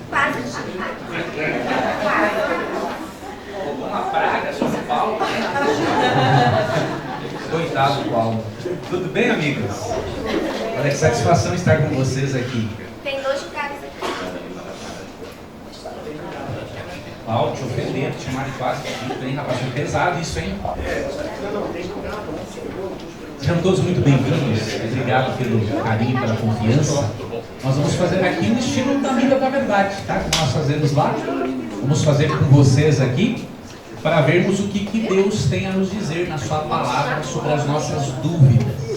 Quase. Uma praga sobre Paulo. Coitado do Paulo. Tudo bem, amigos? Olha que satisfação estar com vocês aqui. Tem 2 caras aqui. Paulo, te ofendendo, te chamar de quase filho, hein, rapaz? Foi pesado isso, hein? Sejam todos muito bem-vindos. Obrigado pelo carinho, pela confiança. Nós vamos fazer aqui no estilo da Amiga da Verdade, tá? Como nós fazemos lá. Vamos fazer com vocês aqui para vermos o que Deus tem a nos dizer na sua palavra sobre as nossas dúvidas.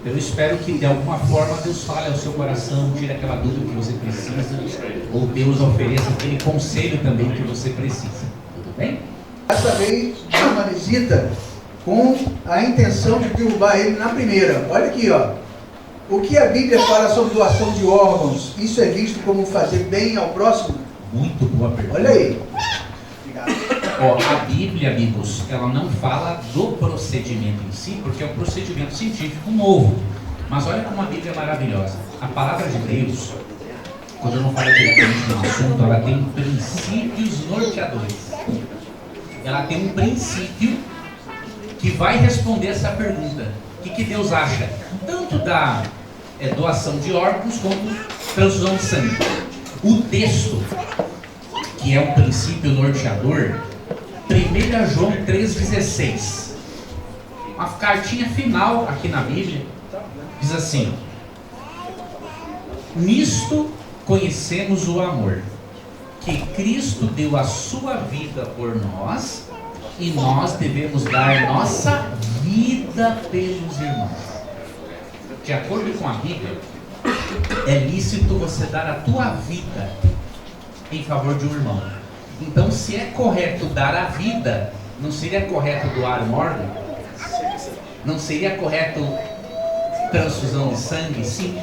Eu espero que de alguma forma Deus fale ao seu coração, tire aquela dúvida que você precisa, ou Deus ofereça aquele conselho também que você precisa. Tudo bem? Dessa vez, uma visita com a intenção de derrubar ele na primeira. Olha aqui, ó. O que a Bíblia fala sobre doação de órgãos? Isso é visto como fazer bem ao próximo? Muito boa pergunta. Olha aí. Ó, a Bíblia, amigos, ela não fala do procedimento em si, porque é um procedimento científico novo. Mas olha como a Bíblia é maravilhosa. A palavra de Deus, quando não fala diretamente no assunto, ela tem princípios norteadores. Ela tem um princípio que vai responder essa pergunta. O que Deus acha? Tanto da doação de órgãos quanto transfusão de sangue. O texto, que é um princípio norteador, 1 João 3,16. Uma cartinha final aqui na Bíblia. Diz assim: nisto conhecemos o amor, que Cristo deu a sua vida por nós, e nós devemos dar nossa vida pelos irmãos. De acordo com a Bíblia, é lícito você dar a tua vida em favor de um irmão. Então, se é correto dar a vida, não seria correto doar um órgão? Não seria correto transfusão de sangue? Sim.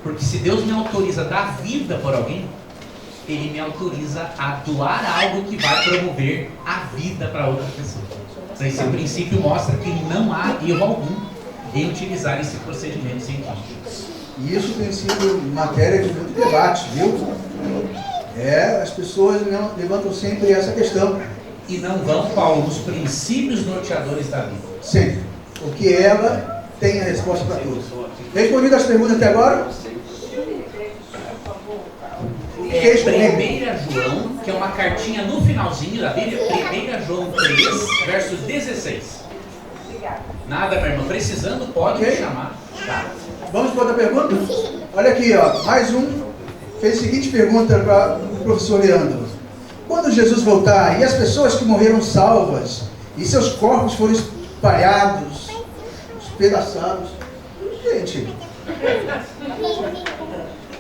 Porque se Deus me autoriza a dar vida por alguém, Ele me autoriza a doar algo que vai promover a vida para outra pessoa. Então, esse princípio mostra que não há erro algum em utilizar esse procedimento científico. E isso tem sido matéria de muito debate, viu? As pessoas levantam sempre essa questão. E não vão, Paulo, nos princípios norteadores da vida. Sempre. Porque ela tem a resposta para tudo. Respondido as perguntas até agora? 1 João, que é uma cartinha no finalzinho da Bíblia, 1 João 3, verso 16. Nada, meu irmão, precisando, pode me chamar. Tá. Vamos para outra pergunta? Olha aqui, ó, mais um. Fez a seguinte pergunta para o professor Leandro: quando Jesus voltar e as pessoas que morreram salvas e seus corpos foram espalhados, despedaçados, gente,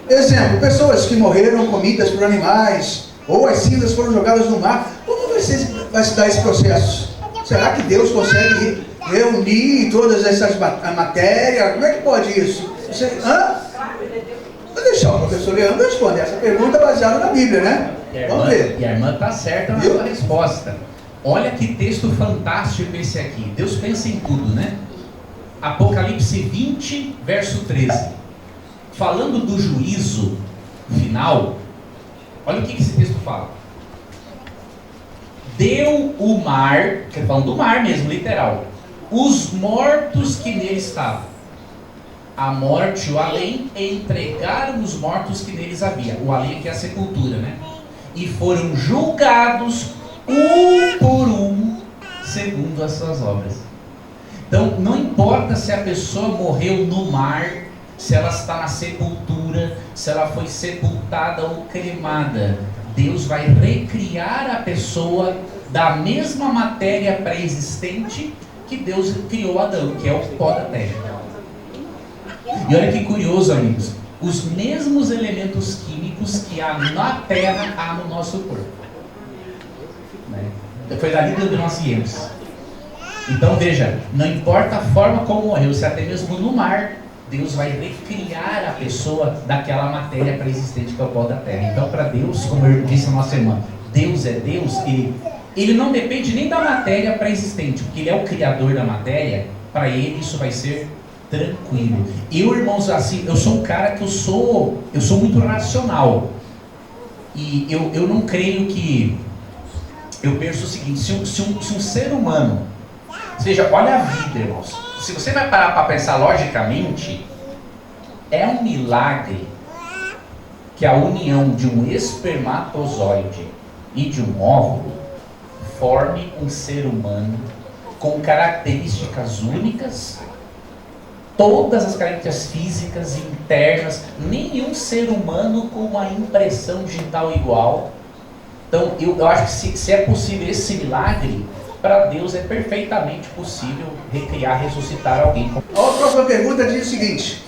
exemplo, pessoas que morreram comidas por animais, ou as cinzas foram jogadas no mar, como vai se dar esse processo? Será que Deus consegue reunir todas essas matérias? Como é que pode isso? Vou deixar o professor Leandro responder essa pergunta baseada na Bíblia, né? Vamos ver. E a irmã está certa na sua resposta. Olha que texto fantástico esse aqui. Deus pensa em tudo, né? Apocalipse 20, verso 13. Falando do juízo final, olha o que esse texto fala. Deu o mar, que é falando do mar mesmo, literal, os mortos que nele estavam. A morte, o além, entregaram os mortos que neles havia. O além que é a sepultura, né? E foram julgados um por um, segundo as suas obras. Então, não importa se a pessoa morreu no mar, se ela está na sepultura, se ela foi sepultada ou cremada, Deus vai recriar a pessoa da mesma matéria pré-existente que Deus criou Adão, que é o pó da terra. E olha que curioso, amigos, os mesmos elementos químicos que há na terra, há no nosso corpo. Foi dali que nós viemos. Então veja, não importa a forma como morreu, se até mesmo no mar, Deus vai recriar a pessoa daquela matéria pré-existente que é o pó da terra. Então, para Deus, como eu disse a nossa irmã, Deus é Deus, ele não depende nem da matéria pré-existente, porque Ele é o criador da matéria. Para Ele isso vai ser tranquilo. Eu, irmãos, assim, eu sou um cara que eu sou muito racional. E eu não creio que... Eu penso o seguinte, se um ser humano... Veja, olha a vida, irmãos. Se você vai parar para pensar logicamente, é um milagre que a união de um espermatozoide e de um óvulo forme um ser humano com características únicas, todas as características físicas e internas, nenhum ser humano com uma impressão digital igual. Então, eu acho que se é possível esse milagre, para Deus é perfeitamente possível recriar, ressuscitar alguém. A próxima pergunta diz o seguinte: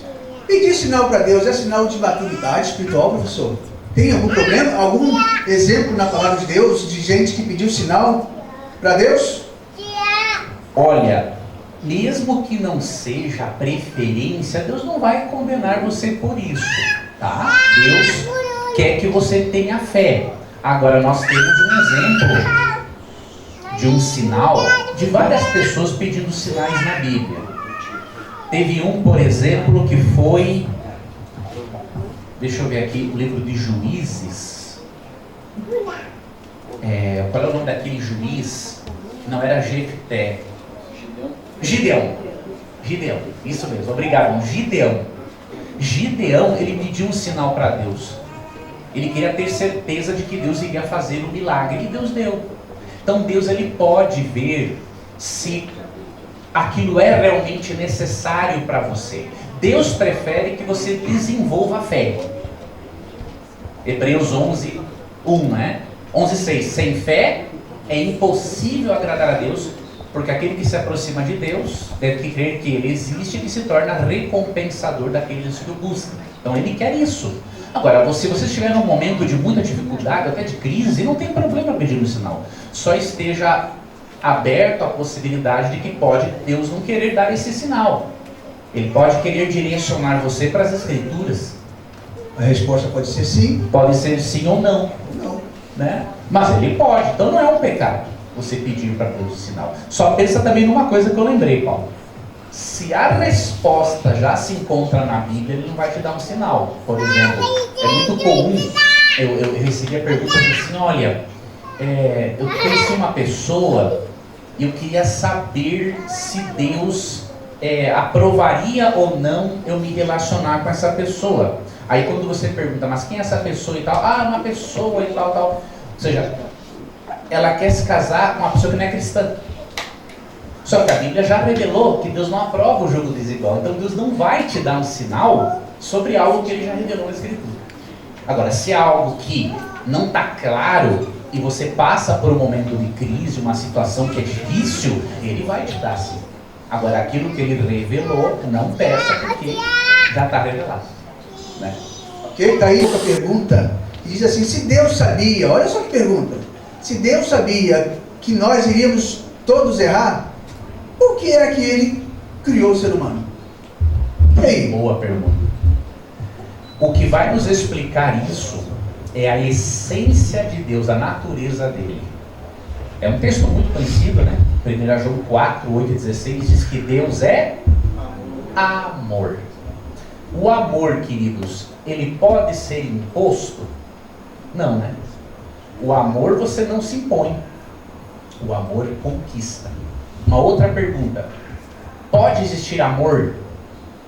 pedir sinal para Deus é sinal de maturidade espiritual, professor? Tem algum problema? Algum exemplo na palavra de Deus de gente que pediu sinal para Deus? Olha, mesmo que não seja a preferência, Deus não vai condenar você por isso, tá? Deus quer que você tenha fé. Agora, nós temos um exemplo de um sinal, de várias pessoas pedindo sinais na Bíblia. Teve um, por exemplo, que foi... Deixa eu ver aqui, o livro de Juízes. Qual é o nome daquele juiz? Não era Jefté. Gideão, isso mesmo, obrigado. Gideão, ele pediu um sinal para Deus. Ele queria ter certeza de que Deus iria fazer um milagre, e Deus deu. Então Deus, ele pode ver se aquilo é realmente necessário para você. Deus prefere que você desenvolva a fé. Hebreus 11:1, né? 11:6. Sem fé é impossível agradar a Deus, porque aquele que se aproxima de Deus deve crer que Ele existe e que se torna recompensador daqueles que o buscam. Então Ele quer isso. Agora, se você estiver num momento de muita dificuldade, até de crise, não tem problema pedir um sinal. Só esteja aberto à possibilidade de que pode Deus não querer dar esse sinal. Ele pode querer direcionar você para as Escrituras. A resposta pode ser sim. Pode ser sim ou não. Não. Né? Mas ele pode, então não é um pecado você pedir para Deus o sinal. Só pensa também numa coisa que eu lembrei, Paulo. Se a resposta já se encontra na Bíblia, ele não vai te dar um sinal. Por exemplo, é muito comum, eu recebi a pergunta assim, olha, eu conheci uma pessoa e eu queria saber se Deus aprovaria ou não eu me relacionar com essa pessoa. Aí quando você pergunta, mas quem é essa pessoa e tal? Ah, uma pessoa e tal. Ou seja, ela quer se casar com uma pessoa que não é cristã. Só que a Bíblia já revelou que Deus não aprova o jogo desigual. Então Deus não vai te dar um sinal sobre algo que Ele já revelou na Escritura. Agora, se é algo que não está claro e você passa por um momento de crise, uma situação que é difícil, Ele vai te dar sim. Agora, aquilo que Ele revelou, não peça, porque já está revelado. Né? Ok, está aí a pergunta. Diz assim, se Deus sabia, olha só que pergunta. Se Deus sabia que nós iríamos todos errar, por que é que Ele criou o ser humano? E aí? Boa pergunta. O que vai nos explicar isso é a essência de Deus, a natureza dele. É um texto muito conhecido, né? 1 João 4, 8 e 16 diz que Deus é amor. O amor, queridos, ele pode ser imposto? Não, né? O amor você não se impõe. O amor conquista. Uma outra pergunta. Pode existir amor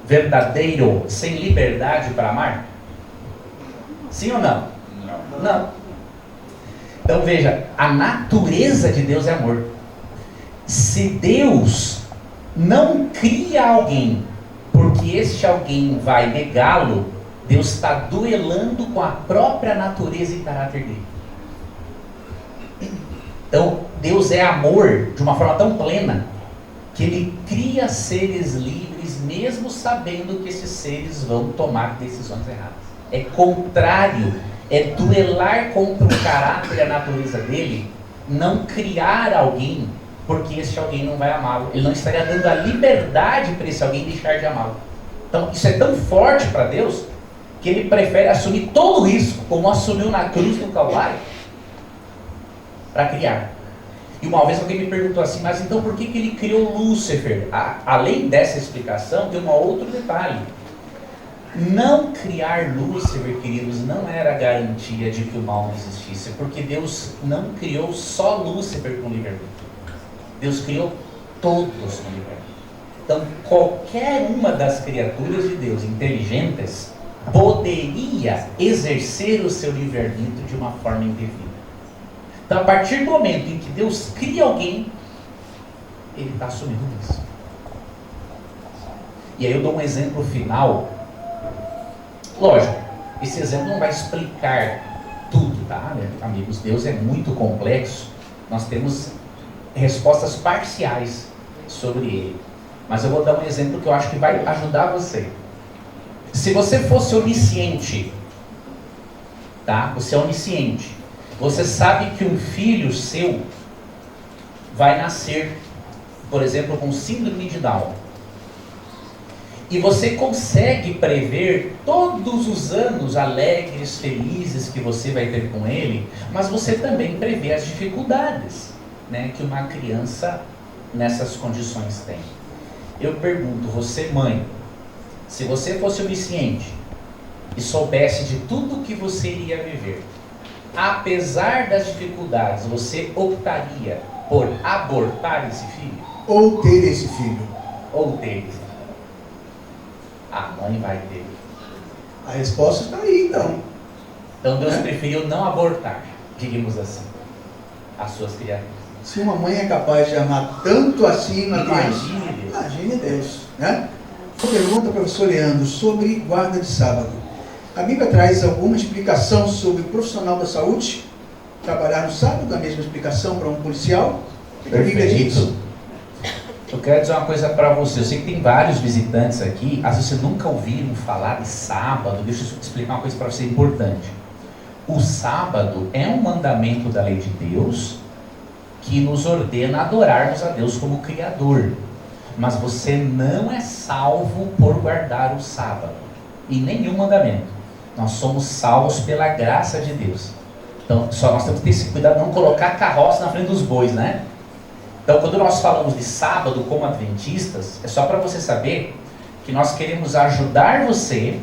verdadeiro sem liberdade para amar? Sim ou não? Não. Então veja, a natureza de Deus é amor. Se Deus não cria alguém porque este alguém vai negá-lo, Deus está duelando com a própria natureza e caráter dele. Então, Deus é amor de uma forma tão plena que Ele cria seres livres, mesmo sabendo que esses seres vão tomar decisões erradas. É contrário, é duelar contra o caráter e a natureza dele, não criar alguém porque esse alguém não vai amá-lo. Ele não estaria dando a liberdade para esse alguém deixar de amá-lo. Então, isso é tão forte para Deus que Ele prefere assumir todo o risco, como assumiu na cruz do Calvário, para criar. E uma vez alguém me perguntou assim, mas então por que ele criou Lúcifer? Além dessa explicação, tem um outro detalhe. Não criar Lúcifer, queridos, não era garantia de que o mal não existisse, porque Deus não criou só Lúcifer com livre-arbítrio. Deus criou todos com livre-arbítrio. Então, qualquer uma das criaturas de Deus inteligentes poderia exercer o seu livre-arbítrio de uma forma indevida. Então, a partir do momento em que Deus cria alguém, Ele está assumindo isso. E aí eu dou um exemplo final. Lógico, esse exemplo não vai explicar tudo, tá, amigos? Deus é muito complexo. Nós temos respostas parciais sobre Ele. Mas eu vou dar um exemplo que eu acho que vai ajudar você. Se você fosse onisciente, tá? Você é onisciente. Você sabe que um filho seu vai nascer, por exemplo, com síndrome de Down. E você consegue prever todos os anos alegres, felizes que você vai ter com ele, mas você também prevê as dificuldades, né, que uma criança nessas condições tem. Eu pergunto, você mãe, se você fosse onisciente e soubesse de tudo que você iria viver, apesar das dificuldades, você optaria por abortar esse filho? Ou ter esse filho? Ou ter esse filho? A mãe vai ter. A resposta está aí, então. Então Deus preferiu não abortar, digamos assim, as suas criaturas. Se uma mãe é capaz de amar tanto assim uma criança, Imagine Deus. imagine Deus, né? Uma pergunta, professor Leandro, sobre guarda de sábado. A Bíblia traz alguma explicação sobre o profissional da saúde trabalhar no sábado? A mesma explicação para um policial? O que a Bíblia diz? Eu quero dizer uma coisa para você. Eu sei que tem vários visitantes aqui, às vezes vocês nunca ouviram falar de sábado. Deixa eu explicar uma coisa para você importante. O sábado é um mandamento da lei de Deus que nos ordena adorarmos a Deus como Criador. Mas você não é salvo por guardar o sábado. Em nenhum mandamento. Nós somos salvos pela graça de Deus. Então, só nós temos que ter esse cuidado de não colocar a carroça na frente dos bois, né? Então, quando nós falamos de sábado como adventistas, é só para você saber que nós queremos ajudar você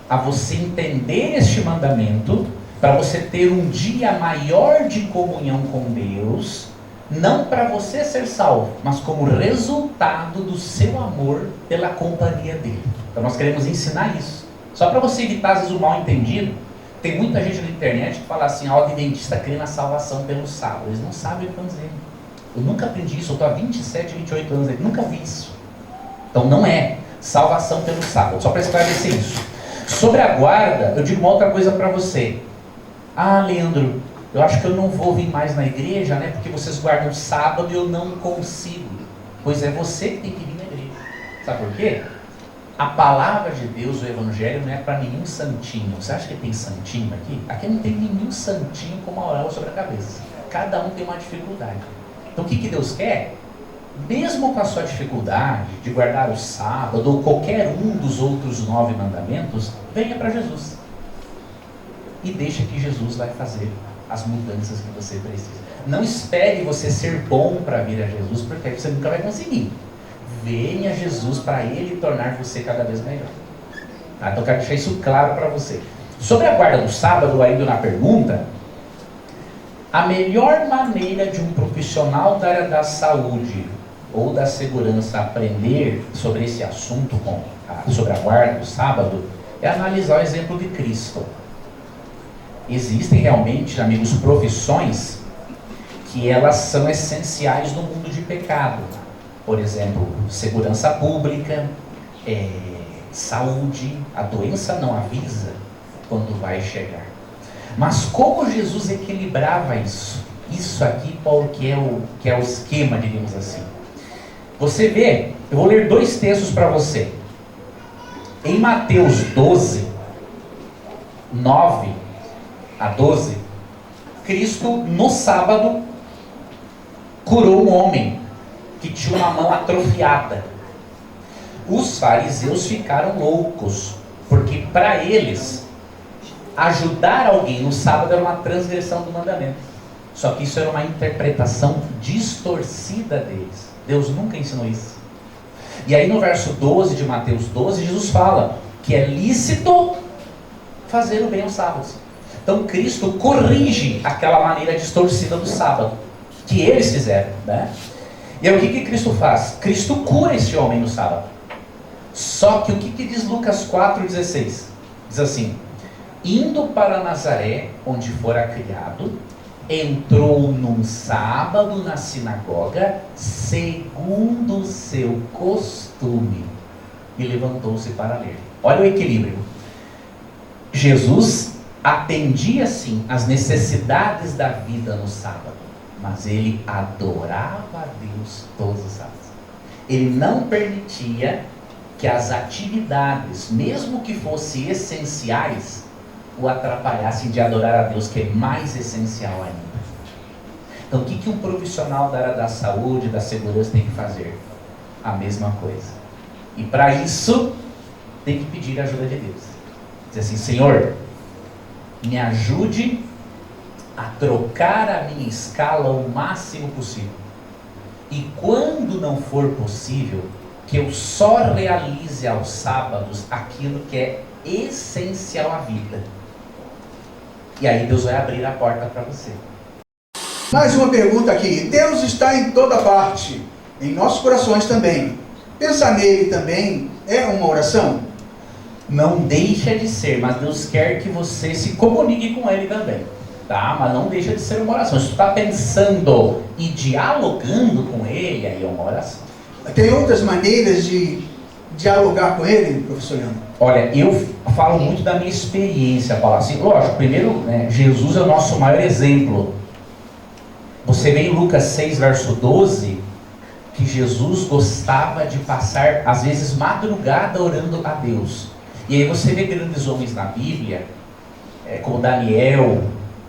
a você entender este mandamento, para você ter um dia maior de comunhão com Deus, não para você ser salvo, mas como resultado do seu amor pela companhia dele. Então, nós queremos ensinar isso. Só para você evitar, às vezes, o mal entendido. Tem muita gente na internet que fala assim, o adventista crê na salvação pelo sábado. Eles não sabem o que estão dizendo. Eu nunca aprendi isso, eu estou há 27, 28 anos aqui, nunca vi isso. Então não é salvação pelo sábado, só para esclarecer isso. Sobre a guarda, eu digo uma outra coisa para você. Leandro, eu acho que eu não vou vir mais na igreja, né? Porque vocês guardam o sábado e eu não consigo. Pois é você que tem que vir na igreja. Sabe por quê? A palavra de Deus, o evangelho, não é para nenhum santinho. Você acha que tem santinho aqui? Aqui não tem nenhum santinho com uma auréola sobre a cabeça. Cada um tem uma dificuldade. Então o que Deus quer? Mesmo com a sua dificuldade de guardar o sábado ou qualquer um dos outros 9 mandamentos, venha para Jesus. E deixa que Jesus vai fazer as mudanças que você precisa. Não espere você ser bom para vir a Jesus, porque aí você nunca vai conseguir. Venha a Jesus para Ele tornar você cada vez melhor. Tá? Então eu quero deixar isso claro para você. Sobre a guarda do sábado, ainda na pergunta, a melhor maneira de um profissional da área da saúde ou da segurança aprender sobre esse assunto, sobre a guarda do sábado, é analisar o exemplo de Cristo. Existem realmente, amigos, profissões que elas são essenciais no mundo de pecado. Por exemplo, segurança pública, saúde. A doença não avisa quando vai chegar. Mas como Jesus equilibrava isso? Isso aqui, Paulo, que é o esquema, digamos assim. Você vê, eu vou ler 2 textos para você. Em Mateus 12, 9 a 12, Cristo, no sábado, curou um homem que tinha uma mão atrofiada. Os fariseus ficaram loucos, porque para eles, ajudar alguém no sábado era uma transgressão do mandamento. Só que isso era uma interpretação distorcida deles. Deus nunca ensinou isso. E aí no verso 12 de Mateus 12, Jesus fala que é lícito fazer o bem aos sábados. Então Cristo corrige aquela maneira distorcida do sábado, que eles fizeram, né? E aí o que Cristo faz? Cristo cura esse homem no sábado. Só que o que diz Lucas 4,16? Diz assim: indo para Nazaré, onde fora criado, entrou num sábado na sinagoga, segundo o seu costume, e levantou-se para ler. Olha o equilíbrio. Jesus atendia sim as necessidades da vida no sábado, mas ele adorava a Deus todos os sábados. Ele não permitia que as atividades, mesmo que fossem essenciais, o atrapalhassem de adorar a Deus, que é mais essencial ainda. Então o que um profissional da área da saúde, da segurança tem que fazer? A mesma coisa. E para isso tem que pedir a ajuda de Deus. Dizer assim: Senhor, me ajude a trocar a minha escala o máximo possível. E quando não for possível, que eu só realize aos sábados aquilo que é essencial à vida. E aí Deus vai abrir a porta para você. Mais uma pergunta aqui. Deus está em toda parte, em nossos corações também. Pensar nele também é uma oração? Não deixa de ser, mas Deus quer que você se comunique com Ele também, tá? Mas não deixa de ser uma oração. Se você está pensando e dialogando com Ele, aí é uma oração. Tem outras maneiras de dialogar com Ele, professor Leandro? Olha, eu falo muito da minha experiência, Paulo. Assim, lógico, primeiro, né, Jesus é o nosso maior exemplo. Você vê em Lucas 6, verso 12, que Jesus gostava de passar, às vezes, madrugada orando a Deus. E aí você vê grandes homens na Bíblia, como Daniel,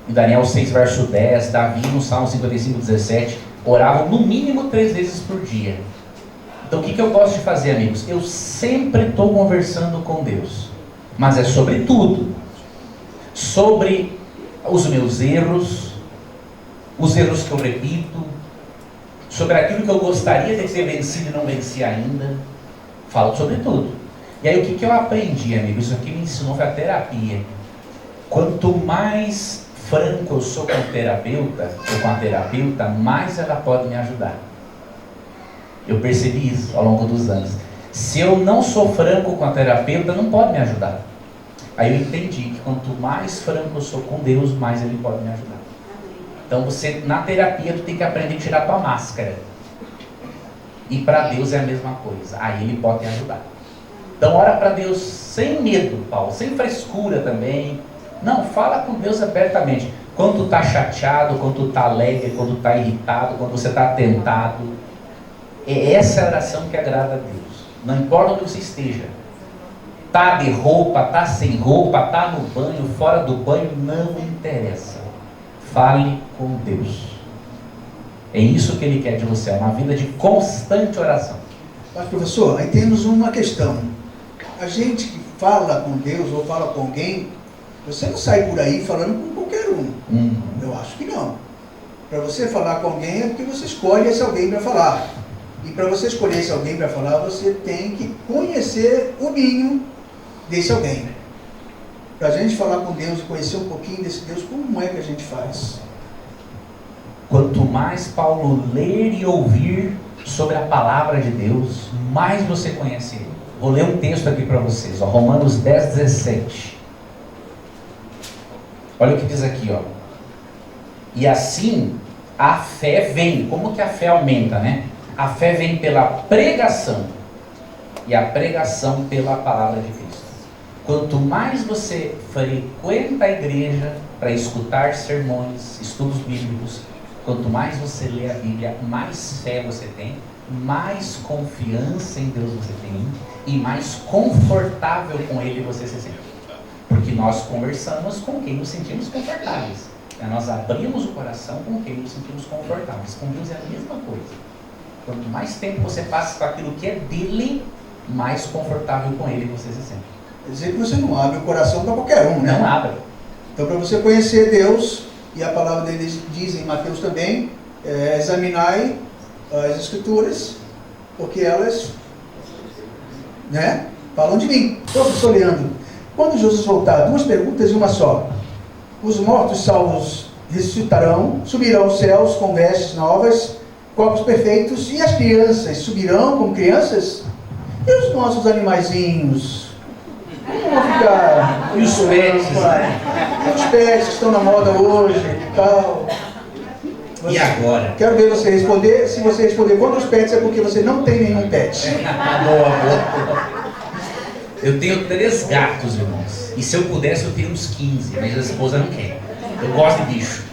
em Daniel 6, verso 10, Davi no Salmo 55, 17, oravam no mínimo 3 vezes por dia. Então o que eu gosto de fazer, amigos? Eu sempre estou conversando com Deus, mas é sobre tudo. Sobre os meus erros, os erros que eu repito, sobre aquilo que eu gostaria de ter vencido e não venci ainda. Falo sobre tudo. E aí o que eu aprendi, amigo? Isso aqui me ensinou, foi a terapia. Quanto mais franco eu sou com o terapeuta, ou com a terapeuta, mais ela pode me ajudar. Eu percebi isso ao longo dos anos. Se eu não sou franco com a terapeuta, não pode me ajudar. Aí eu entendi que quanto mais franco eu sou com Deus, mais Ele pode me ajudar. Então você, na terapia, tu tem que aprender a tirar tua máscara. E para Deus é a mesma coisa. Aí Ele pode te ajudar. Então ora para Deus sem medo, Paulo, sem frescura também. Não, fala com Deus abertamente. Quando tu está chateado, quando tu está alegre, quando tu está irritado, quando você está tentado. É essa a oração que agrada a Deus. Não importa onde você esteja. Está de roupa, está sem roupa, está no banho, fora do banho, não interessa. Fale com Deus. É isso que Ele quer de você, uma vida de constante oração. Mas professor, aí temos uma questão. A gente que fala com Deus ou fala com alguém, você não sai por aí falando com qualquer um. Eu acho que não. Para você falar com alguém é porque você escolhe esse alguém para falar. E para você escolher esse alguém para falar, você tem que conhecer o mínimo desse alguém. Para a gente falar com Deus e conhecer um pouquinho desse Deus, como é que a gente faz? Quanto mais Paulo ler e ouvir sobre a palavra de Deus, mais você conhece Ele. Vou ler um texto aqui para vocês, ó, Romanos 10, 17. Olha o que diz aqui, ó. E assim, a fé vem. Como que a fé aumenta, né? A fé vem pela pregação, e a pregação pela palavra de Cristo. Quanto mais você frequenta a igreja para escutar sermões, estudos bíblicos, quanto mais você lê a Bíblia, mais fé você tem, mais confiança em Deus você tem, e mais confortável com Ele você se sente. Porque nós conversamos com quem nos sentimos confortáveis. Nós abrimos o coração com quem nos sentimos confortáveis. Com Deus é a mesma coisa. Quanto mais tempo você passa com aquilo que é dele, mais confortável com Ele você se sente. Quer dizer que você não abre o coração para qualquer um, né? Não abre. Então, para você conhecer Deus, E a palavra deles diz em Mateus também, examinai as escrituras, porque elas, falam de mim. Professor Leandro, quando Jesus voltar, 2 perguntas e uma só. Os mortos salvos ressuscitarão, subirão aos céus com vestes novas, corpos perfeitos, e as crianças subirão como crianças? E os nossos animaizinhos? Como vão ficar? E os pets? Os pets que estão na moda hoje e tal. E agora? Quero ver você responder. Se você responder quantos pets, é porque você não tem nenhum pet. Eu tenho 3 gatos, irmãos. E se eu pudesse, eu tenho uns 15. Mas a esposa não quer. Eu gosto de bicho.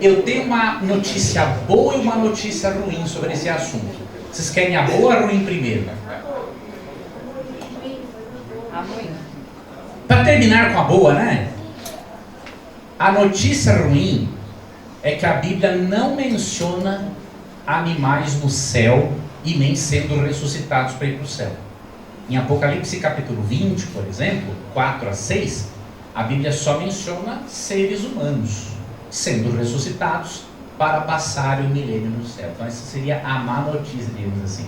Eu tenho uma notícia boa e uma notícia ruim sobre esse assunto. Vocês querem a boa ou a ruim primeiro? A ruim. Para terminar com a boa, né? A notícia ruim é que a Bíblia não menciona animais no céu e nem sendo ressuscitados para ir para o céu. Em Apocalipse capítulo 20, por exemplo, 4 a 6, a Bíblia só menciona seres humanos sendo ressuscitados para passar o milênio no céu. Então essa seria a má notícia, digamos assim.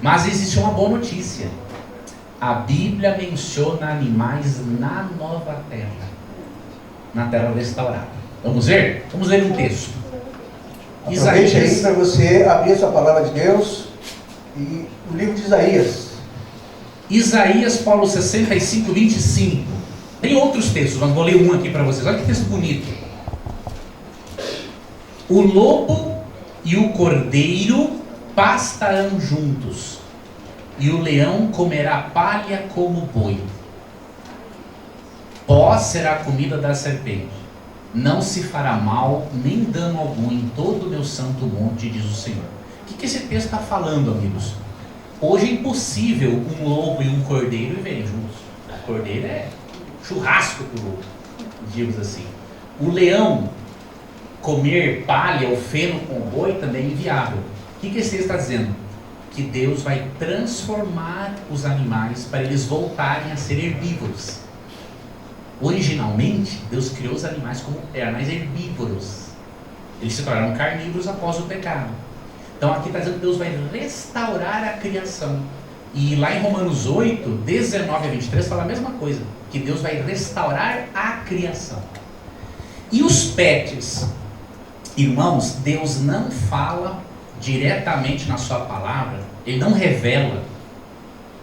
Mas existe uma boa notícia. A Bíblia menciona animais na nova terra, na terra restaurada. Vamos ver? Vamos ler um texto. Aproveite aí para você abrir a sua palavra de Deus e o livro de Isaías. Isaías, Paulo 65, 25. Tem outros textos, mas vou ler um aqui para vocês. Olha que texto bonito. O lobo e o cordeiro pastarão juntos, e o leão comerá palha como boi. Pó será a comida da serpente. Não se fará mal, nem dano algum em todo o meu santo monte, diz o Senhor. O que esse texto está falando, amigos? Hoje é impossível um lobo e um cordeiro viverem juntos. O cordeiro é churrasco para o lobo, digamos assim. O leão comer palha ou feno com o boi também é inviável. O que esse texto está dizendo? Que Deus vai transformar os animais para eles voltarem a ser herbívoros. Originalmente, Deus criou os animais como animais herbívoros. Eles se tornaram carnívoros após o pecado. Então aqui está dizendo que Deus vai restaurar a criação. E lá em Romanos 8, 19 a 23, fala a mesma coisa. Que Deus vai restaurar a criação. E os pets? Irmãos, Deus não fala diretamente na sua palavra, Ele não revela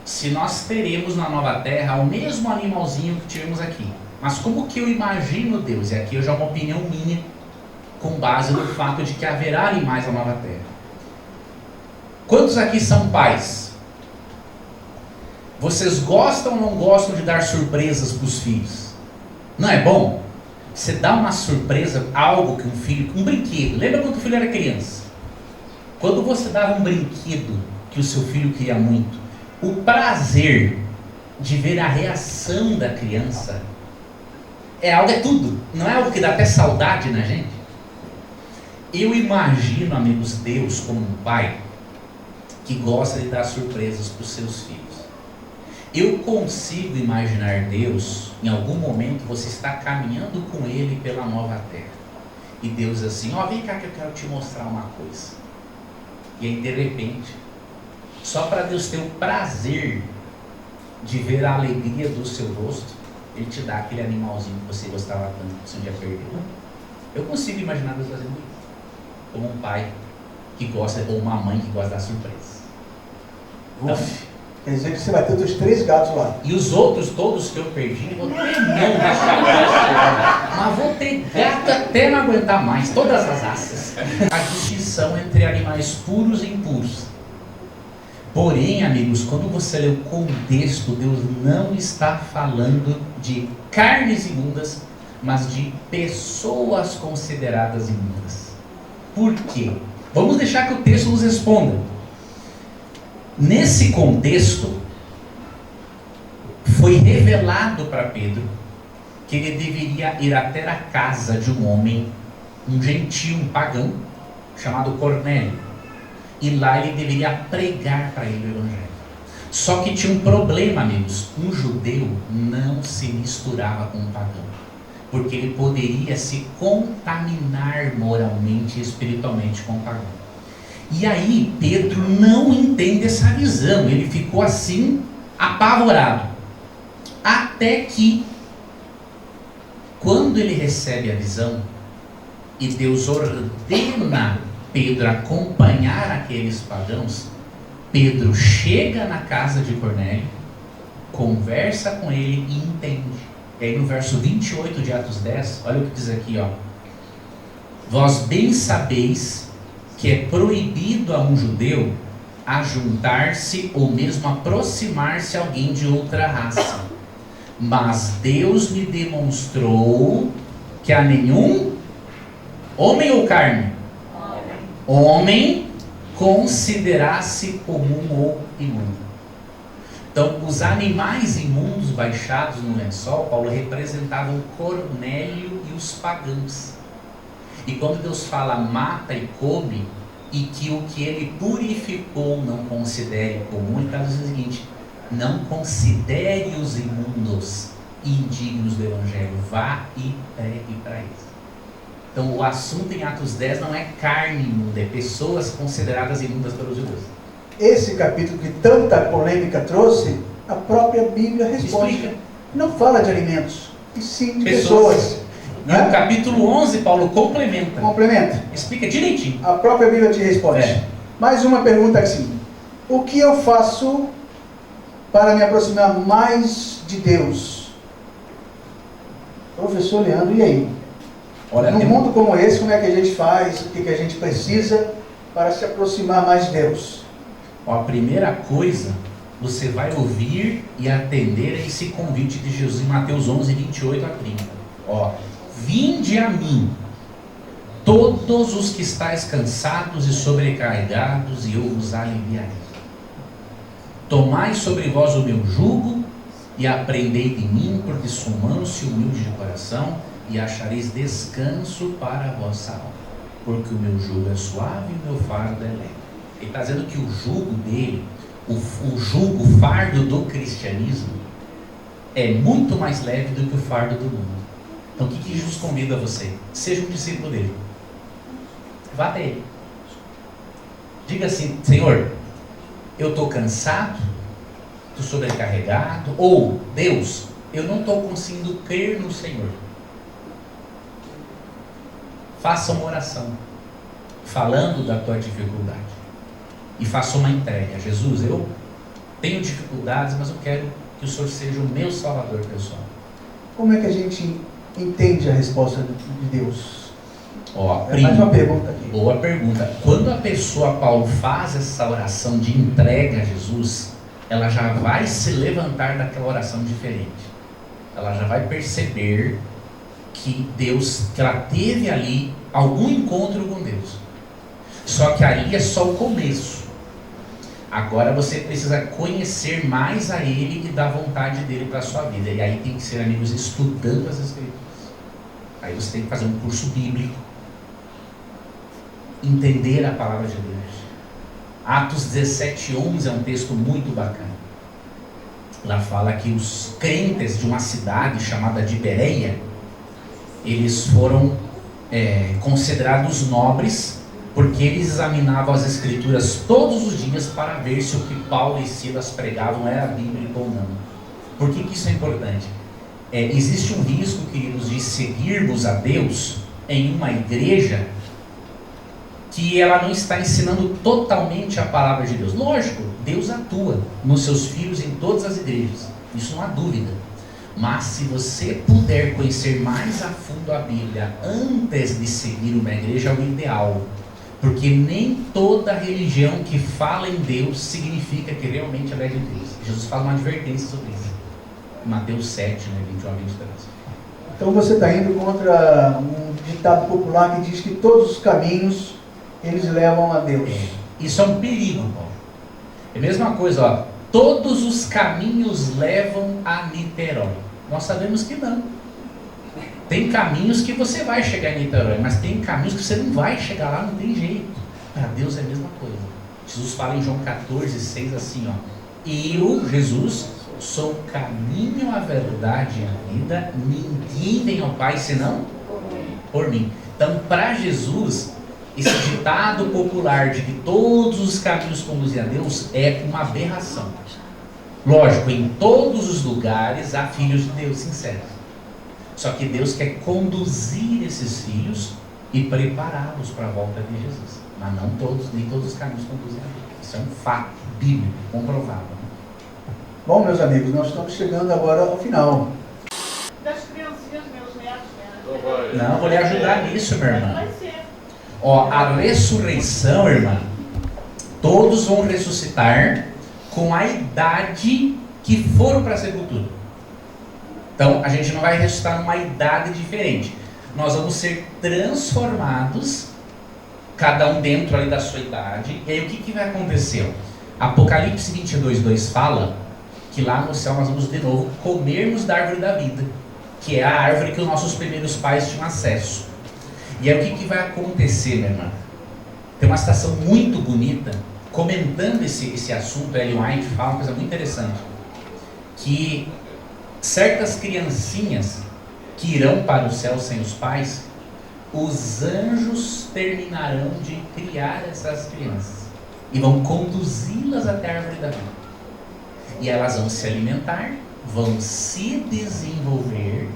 se nós teremos na nova terra o mesmo animalzinho que tivemos aqui. Mas como que eu imagino Deus? E aqui eu já uma opinião minha, com base no fato de que haverá animais na nova terra. Quantos aqui são pais? Vocês gostam ou não gostam de dar surpresas para os filhos? Não é bom? Você dá uma surpresa, algo que um filho, um brinquedo. Lembra quando o filho era criança? Quando você dava um brinquedo que o seu filho queria muito, o prazer de ver a reação da criança é tudo. Não é algo que dá até saudade na gente? Eu imagino, amigos, Deus como um pai que gosta de dar surpresas para os seus filhos. Eu consigo imaginar Deus, em algum momento você está caminhando com Ele pela nova terra. E Deus assim, vem cá que eu quero te mostrar uma coisa. E aí de repente, só para Deus ter o prazer de ver a alegria do seu rosto, Ele te dá aquele animalzinho que você gostava tanto, que você um dia perdeu. Eu consigo imaginar Deus fazendo isso. Como um pai que gosta, ou uma mãe que gosta da surpresa. Então, quer dizer que você vai ter os 3 gatos lá. E os outros todos que eu perdi, vou ter não. Mas vou ter gato até não aguentar mais, todas as raças. A distinção entre animais puros e impuros. Porém, amigos, quando você lê o contexto, Deus não está falando de carnes imundas, mas de pessoas consideradas imundas. Por quê? Vamos deixar que o texto nos responda. Nesse contexto, foi revelado para Pedro que ele deveria ir até a casa de um homem, um gentio, um pagão, chamado Cornélio. E lá ele deveria pregar para ele o evangelho. Só que tinha um problema, amigos. Um judeu não se misturava com um pagão. porque ele poderia se contaminar moralmente e espiritualmente com o pagão. E aí Pedro não entende essa visão, ele ficou assim apavorado, até que quando ele recebe a visão e Deus ordena Pedro acompanhar aqueles pagãos, Pedro chega na casa de Cornélio, conversa com ele e entende. E aí no verso 28 de Atos 10, olha o que diz aqui, ó. Vós bem sabeis que é proibido a um judeu ajuntar-se ou mesmo aproximar-se a alguém de outra raça. Mas Deus me demonstrou que a nenhum homem ou carne, homem considerasse comum ou imundo. Então, os animais imundos baixados no lençol, Paulo, representavam Cornélio e os pagãos. E quando Deus fala mata e come, e que o que ele purificou não considere comum, ele está dizendo o seguinte: não considere os imundos indignos do Evangelho, vá e pregue para eles. Então o assunto em Atos 10 não é carne imunda, é pessoas consideradas imundas pelos judeus. Esse capítulo que tanta polêmica trouxe, a própria Bíblia responde. Explica. Não fala de alimentos, e sim de pessoas. E no capítulo 11, Paulo complementa. Complementa. Explica direitinho. A própria Bíblia te responde. Mais uma pergunta assim: o que eu faço para me aproximar mais de Deus? Professor Leandro, e aí? Olha, num mundo como esse, como é que a gente faz? O que a gente precisa para se aproximar mais de Deus? Ó, a primeira coisa, você vai ouvir e atender a esse convite de Jesus em Mateus 11, 28 a 30. Ó, vinde a mim, todos os que estáis cansados e sobrecarregados, e eu vos aliviarei. Tomai sobre vós o meu jugo e aprendei de mim, porque sou manso e humilde de coração, e achareis descanso para a vossa alma, porque o meu jugo é suave e o meu fardo é leve. Ele está dizendo que o jugo dele, o jugo, o fardo do cristianismo, é muito mais leve do que o fardo do mundo. Então o que Jesus convida a você? Seja um discípulo dele. Vá até ele. Diga assim: Senhor, eu estou cansado, estou sobrecarregado, ou Deus, eu não estou conseguindo crer no Senhor. Faça uma oração, falando da tua dificuldade, e faça uma entrega. Jesus, eu tenho dificuldades, mas eu quero que o Senhor seja o meu Salvador pessoal. Como é que a gente entende a resposta de Deus? Ó, mais uma pergunta aqui. Boa pergunta. Quando a pessoa, Paulo, faz essa oração de entrega a Jesus, ela já vai se levantar daquela oração diferente. Ela já vai perceber que Deus, que ela teve ali algum encontro com Deus. Só que ali é só o começo. Agora você precisa conhecer mais a Ele e dar vontade dele para a sua vida. E aí tem que ser, amigos, estudando as Escrituras. Aí você tem que fazer um curso bíblico, entender a palavra de Deus. Atos 17:11 é um texto muito bacana. Lá fala que os crentes de uma cidade chamada de Bereia, eles foram considerados nobres, porque eles examinavam as Escrituras todos os dias para ver se o que Paulo e Silas pregavam era bíblico ou não. Por que isso é importante? Existe um risco, queridos, de seguirmos a Deus em uma igreja que ela não está ensinando totalmente a palavra de Deus. Lógico, Deus atua nos seus filhos em todas as igrejas, isso não há dúvida. Mas se você puder conhecer mais a fundo a Bíblia antes de seguir uma igreja, é o ideal. Porque nem toda religião que fala em Deus significa que realmente ela é de Deus. Jesus faz uma advertência sobre isso. Mateus 7, 21 a 23. Então você está indo contra um ditado popular que diz que todos os caminhos eles levam a Deus. Isso é um perigo, Paulo. É a mesma coisa, ó. Todos os caminhos levam a Niterói. Nós sabemos que não. Tem caminhos que você vai chegar em Niterói, mas tem caminhos que você não vai chegar lá, não tem jeito. Para Deus é a mesma coisa. Jesus fala em João 14:6 assim, ó: eu, Jesus, sou o caminho, a verdade e a vida, ninguém vem ao Pai senão por mim. Então, para Jesus, esse ditado popular de que todos os caminhos conduzem a Deus é uma aberração. Lógico, em todos os lugares há filhos de Deus sinceros. Só que Deus quer conduzir esses filhos e prepará-los para a volta de Jesus. Mas não todos, nem todos os caminhos conduzem a Deus. Isso é um fato bíblico, comprovado. Bom, meus amigos, nós estamos chegando agora ao final. Das criancinhas, meus netos, né? Não, vou lhe ajudar nisso, minha irmã. Vai ser. Ó, a ressurreição, irmã, todos vão ressuscitar com a idade que foram para a sepultura. Então, a gente não vai ressuscitar numa idade diferente. Nós vamos ser transformados, cada um dentro ali da sua idade. E aí, o que vai acontecer? Apocalipse 22:2 fala que lá no céu nós vamos de novo comermos da árvore da vida, que é a árvore que os nossos primeiros pais tinham acesso. E aí, o que vai acontecer, minha irmã? Tem uma citação muito bonita comentando esse assunto. Ellen White fala uma coisa muito interessante, que certas criancinhas que irão para o céu sem os pais, os anjos terminarão de criar essas crianças e vão conduzi-las até a árvore da vida. E elas vão se alimentar, vão se desenvolver,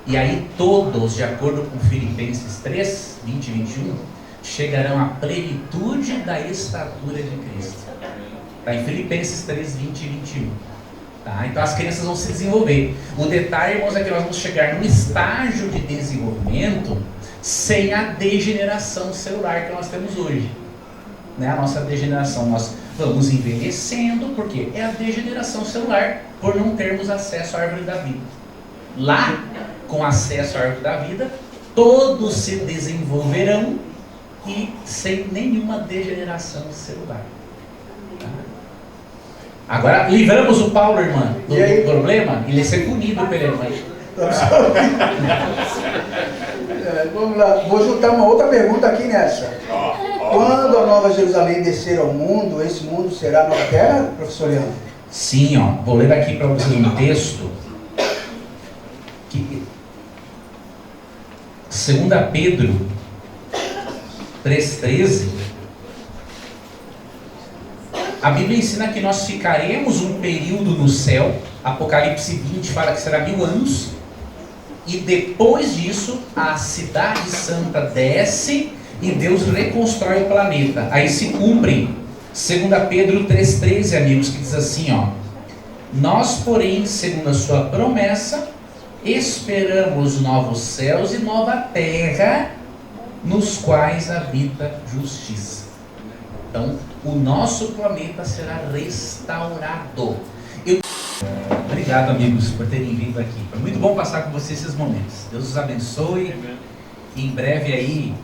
e aí todos, de acordo com Filipenses 3, 20 e 21, chegarão à plenitude da estatura de Cristo. Está em Filipenses 3, 20 e 21. Tá? Então as crianças vão se desenvolver. O detalhe, irmãos, é que nós vamos chegar num estágio de desenvolvimento sem a degeneração celular que nós temos hoje. Né? A nossa degeneração, nós vamos envelhecendo, porque é a degeneração celular, por não termos acesso à árvore da vida. Lá, com acesso à árvore da vida, todos se desenvolverão e sem nenhuma degeneração celular. Tá? Agora, livramos o Paulo, irmã, do problema, ele ia ser punido pela irmã. Vamos lá, vou juntar uma outra pergunta aqui nessa. Quando a Nova Jerusalém descer ao mundo, esse mundo será a nova terra, professor Leandro? Sim, ó, vou ler aqui para vocês um texto que 2 Pedro 3,13. A Bíblia ensina que nós ficaremos um período no céu. Apocalipse 20 fala que será 1000 anos. E depois disso, a cidade santa desce e Deus reconstrói o planeta. Aí se cumpre 2 Pedro 3,13, amigos, que diz assim, ó: nós, porém, segundo a sua promessa, esperamos novos céus e nova terra, nos quais habita justiça. Então, o nosso planeta será restaurado. Obrigado, amigos, por terem vindo aqui. Foi muito bom passar com vocês esses momentos. Deus os abençoe. E em breve aí,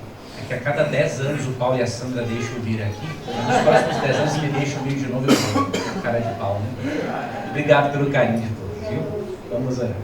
que a cada 10 anos o Paulo e a Sandra deixam vir aqui. Nos próximos 10 anos me deixam vir de novo, eu vou. Cara de pau, né? Obrigado pelo carinho de todos, viu? Vamos aí.